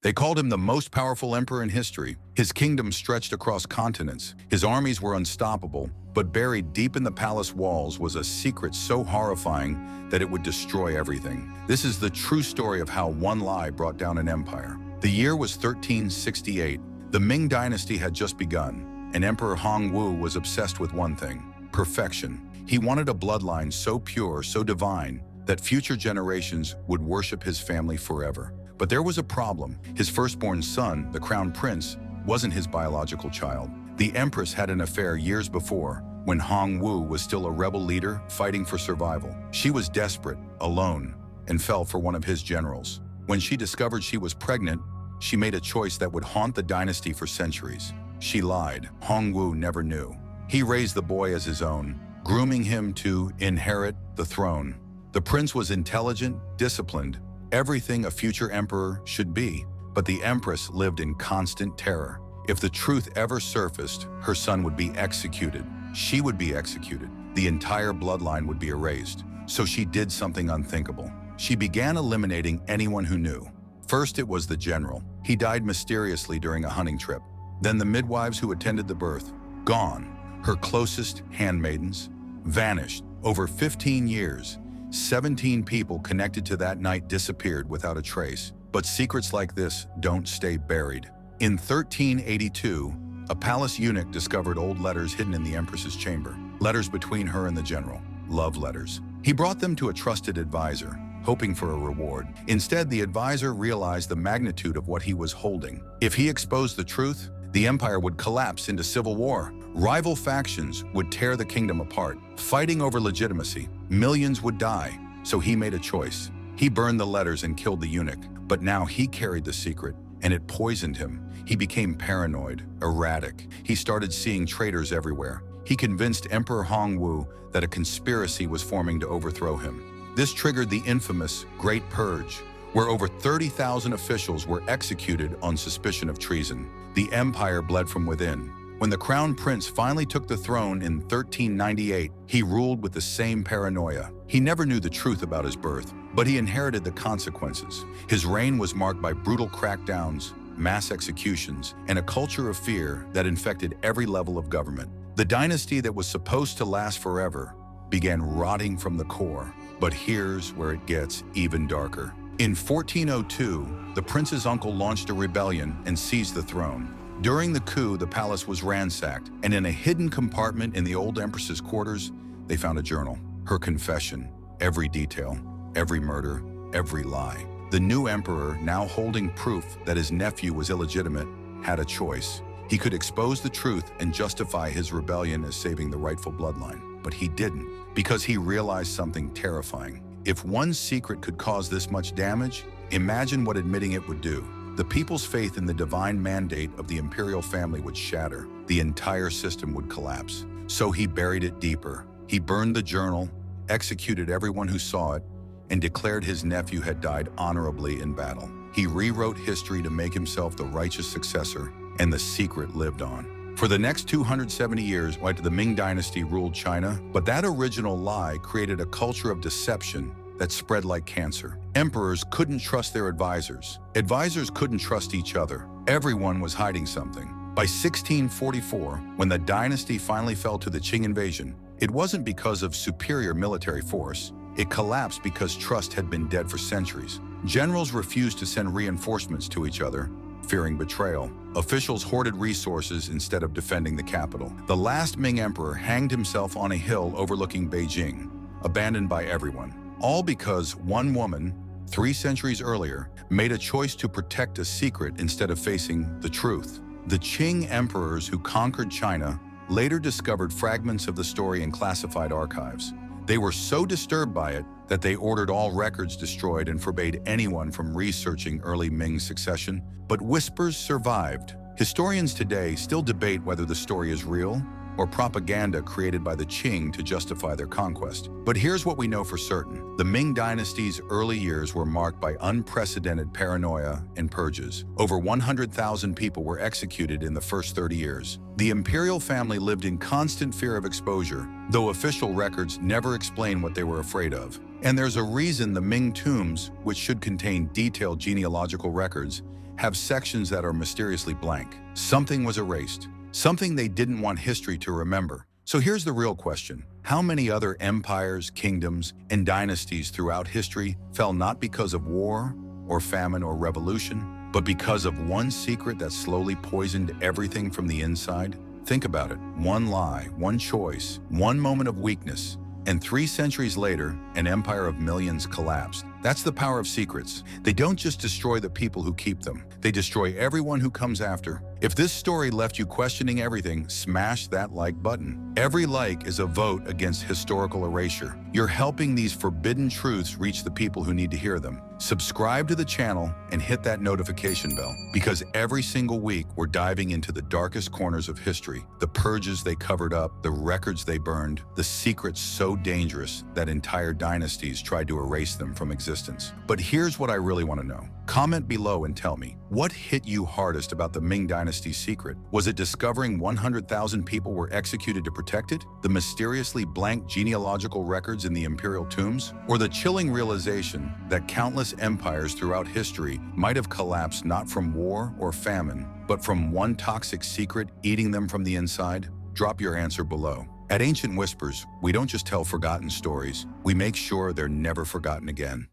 They called him the most powerful emperor in history. His kingdom stretched across continents. His armies were unstoppable, but buried deep in the palace walls was a secret so horrifying that it would destroy everything. This is the true story of how one lie brought down an empire. The year was 1368. The Ming Dynasty had just begun, and Emperor Hongwu was obsessed with one thing: perfection. He wanted a bloodline so pure, so divine, that future generations would worship his family forever. But there was a problem. His firstborn son, the crown prince, wasn't his biological child. The empress had an affair years before, when Hongwu was still a rebel leader fighting for survival. She was desperate, alone, and fell for one of his generals. When she discovered she was pregnant, she made a choice that would haunt the dynasty for centuries. She lied. Hongwu never knew. He raised the boy as his own, grooming him to inherit the throne. The prince was intelligent, disciplined, everything a future emperor should be, but the empress lived in constant terror. If the truth ever surfaced, her son would be executed. She would be executed. The entire bloodline would be erased. So she did something unthinkable. She began eliminating anyone who knew. First, it was the general. He died mysteriously during a hunting trip. Then the midwives who attended the birth, gone. Her closest handmaidens, vanished. Over 15 years, 17 people connected to that night disappeared without a trace. But secrets like this don't stay buried. In 1382, a palace eunuch discovered old letters hidden in the empress's chamber. Letters between her and the general. Love letters. He brought them to a trusted advisor, hoping for a reward. Instead, the advisor realized the magnitude of what he was holding. If he exposed the truth, the empire would collapse into civil war. Rival factions would tear the kingdom apart. Fighting over legitimacy, millions would die. So he made a choice. He burned the letters and killed the eunuch. But now he carried the secret, and it poisoned him. He became paranoid, erratic. He started seeing traitors everywhere. He convinced Emperor Hongwu that a conspiracy was forming to overthrow him. This triggered the infamous Great Purge, where over 30,000 officials were executed on suspicion of treason. The empire bled from within. When the crown prince finally took the throne in 1398, he ruled with the same paranoia. He never knew the truth about his birth, but he inherited the consequences. His reign was marked by brutal crackdowns, mass executions, and a culture of fear that infected every level of government. The dynasty that was supposed to last forever began rotting from the core. But here's where it gets even darker. In 1402, the prince's uncle launched a rebellion and seized the throne. During the coup, the palace was ransacked, and in a hidden compartment in the old empress's quarters, they found a journal. Her confession, every detail, every murder, every lie. The new emperor, now holding proof that his nephew was illegitimate, had a choice. He could expose the truth and justify his rebellion as saving the rightful bloodline. But he didn't, because he realized something terrifying. If one secret could cause this much damage, imagine what admitting it would do. The people's faith in the divine mandate of the imperial family would shatter. The entire system would collapse. So he buried it deeper. He burned the journal, executed everyone who saw it, and declared his nephew had died honorably in battle. He rewrote history to make himself the righteous successor, and the secret lived on. For the next 270 years, the Ming Dynasty ruled China, but that original lie created a culture of deception that spread like cancer. Emperors couldn't trust their advisors. Advisors couldn't trust each other. Everyone was hiding something. By 1644, when the dynasty finally fell to the Qing invasion, it wasn't because of superior military force. It collapsed because trust had been dead for centuries. Generals refused to send reinforcements to each other, fearing betrayal. Officials hoarded resources instead of defending the capital. The last Ming emperor hanged himself on a hill overlooking Beijing, abandoned by everyone. All because one woman, 3 centuries earlier, made a choice to protect a secret instead of facing the truth. The Qing emperors who conquered China later discovered fragments of the story in classified archives. They were so disturbed by it that they ordered all records destroyed and forbade anyone from researching early Ming succession. But whispers survived. Historians today still debate whether the story is real or propaganda created by the Qing to justify their conquest. But here's what we know for certain. The Ming Dynasty's early years were marked by unprecedented paranoia and purges. Over 100,000 people were executed in the first 30 years. The imperial family lived in constant fear of exposure, though official records never explain what they were afraid of. And there's a reason the Ming tombs, which should contain detailed genealogical records, have sections that are mysteriously blank. Something was erased, something they didn't want history to remember. So here's the real question. How many other empires, kingdoms, and dynasties throughout history fell not because of war or famine or revolution, but because of one secret that slowly poisoned everything from the inside? Think about it. One lie, one choice, one moment of weakness, and 3 centuries later, an empire of millions collapsed. That's the power of secrets. They don't just destroy the people who keep them. They destroy everyone who comes after. If this story left you questioning everything, smash that like button. Every like is a vote against historical erasure. You're helping these forbidden truths reach the people who need to hear them. Subscribe to the channel and hit that notification bell, because every single week we're diving into the darkest corners of history, the purges they covered up, the records they burned, the secrets so dangerous that entire dynasties tried to erase them from existence. But here's what I really want to know. Comment below and tell me, what hit you hardest about the Ming Dynasty's secret? Was it discovering 100,000 people were executed to protect it? The mysteriously blank genealogical records in the Imperial tombs? Or the chilling realization that countless empires throughout history might have collapsed not from war or famine, but from one toxic secret eating them from the inside? Drop your answer below. At Ancient Whispers, we don't just tell forgotten stories, we make sure they're never forgotten again.